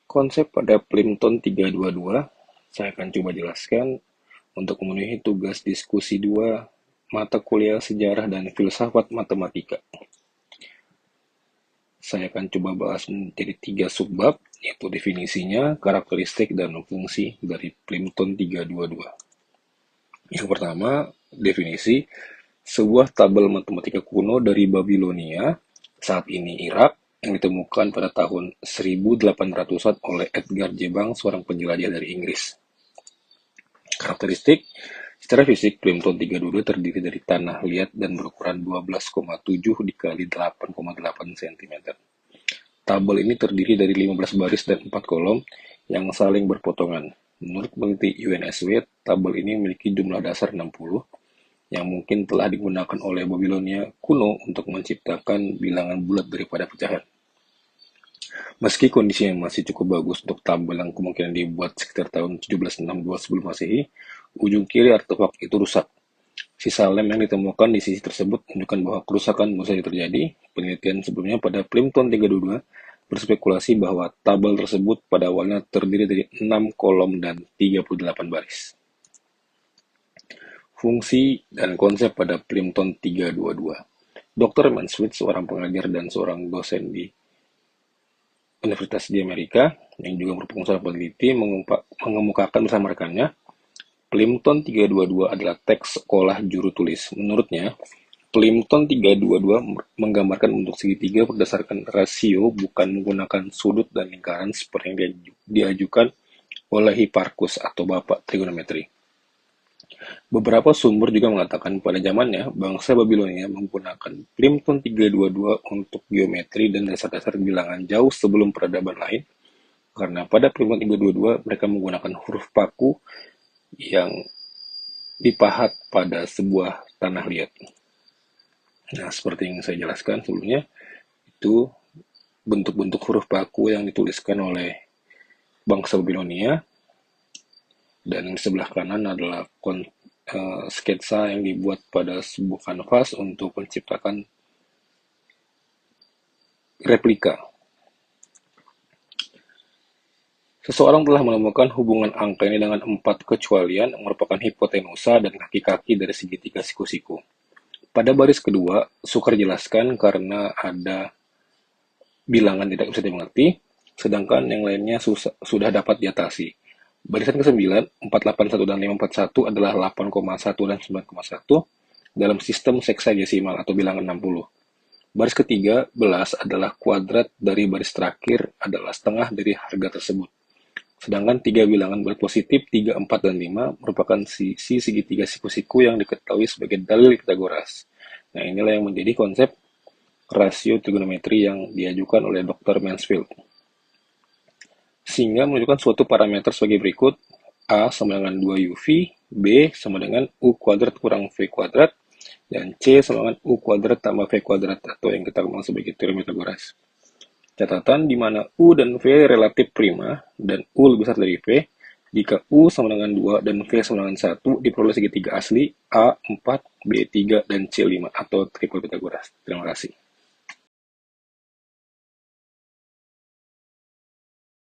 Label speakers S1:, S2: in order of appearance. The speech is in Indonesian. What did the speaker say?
S1: Konsep pada Plimpton 322, saya akan coba jelaskan untuk memenuhi tugas diskusi 2 mata kuliah sejarah dan filsafat matematika. Saya akan coba bahas menjadi 3 subbab, yaitu definisinya, karakteristik, dan fungsi dari Plimpton 322. Yang pertama, definisi sebuah tabel matematika kuno dari Babilonia, saat ini Irak, yang ditemukan pada tahun 1800-an oleh Edgar Jebang, seorang penjelajah dari Inggris. Karakteristik, secara fisik, Plimpton 322 terdiri dari tanah liat dan berukuran 12,7 dikali 8,8 cm. Tabel ini terdiri dari 15 baris dan 4 kolom yang saling berpotongan. Menurut peneliti UNSW, tabel ini memiliki jumlah dasar 60, yang mungkin telah digunakan oleh Babilonia kuno untuk menciptakan bilangan bulat daripada pecahan. Meski kondisinya masih cukup bagus untuk tabel yang kemungkinan dibuat sekitar tahun 1762 sebelum Masehi, ujung kiri artefak itu rusak. Sisa lem yang ditemukan di sisi tersebut menunjukkan bahwa kerusakan baru saja terjadi. Penelitian sebelumnya pada Plimpton 322 berspekulasi bahwa tabel tersebut pada awalnya terdiri dari 6 kolom dan 38 baris. Fungsi dan konsep pada Plimpton 322. Dr. Mansfield, seorang pengajar dan seorang dosen di Universitas di Amerika, yang juga merupakan seorang peneliti, mengemukakan bersama rekannya, Plimpton 322 adalah teks sekolah juru tulis. Menurutnya, Plimpton 322 menggambarkan bentuk segitiga berdasarkan rasio, bukan menggunakan sudut dan lingkaran seperti yang diajukan oleh Hipparchus atau bapak trigonometri. Beberapa sumber juga mengatakan pada zamannya, bangsa Babilonia menggunakan Plimpton 322 untuk geometri dan dasar-dasar bilangan jauh sebelum peradaban lain, karena pada Plimpton 322 mereka menggunakan huruf paku yang dipahat pada sebuah tanah liat. Nah, seperti yang saya jelaskan sebelumnya, itu bentuk-bentuk huruf paku yang dituliskan oleh bangsa Babilonia, dan di sebelah kanan adalah sketsa yang dibuat pada sebuah kanvas untuk menciptakan replika. Seseorang telah menemukan hubungan angka ini dengan 4 kecualian yang merupakan hipotenusa dan kaki-kaki dari segitiga siku-siku. Pada baris kedua, sukar jelaskan karena ada bilangan tidak bisa dimengerti, sedangkan yang lainnya sudah dapat diatasi. Barisan ke-9, 481 dan 541 adalah 8,1 dan 9,1 dalam sistem seksagesimal atau bilangan 60. Baris ke-13 adalah kuadrat dari baris terakhir adalah setengah dari harga tersebut. Sedangkan 3 bilangan berpositif 3, 4, dan 5 merupakan sisi segitiga siku-siku yang diketahui sebagai dalil Pythagoras. Nah, inilah yang menjadi konsep rasio trigonometri yang diajukan oleh Dr. Mansfield. Sehingga menunjukkan suatu parameter sebagai berikut: A sama dengan 2UV, B sama dengan U kuadrat kurang V kuadrat, dan C sama dengan U kuadrat tambah V kuadrat, atau yang kita kenal sebagai teorem Pythagoras. Catatan di mana U dan V relatif prima dan U lebih besar dari V. Jika U sama dengan 2 dan V sama dengan 1, diperoleh segitiga asli A4, B3, dan C5 atau triple Pythagoras. Terima kasih.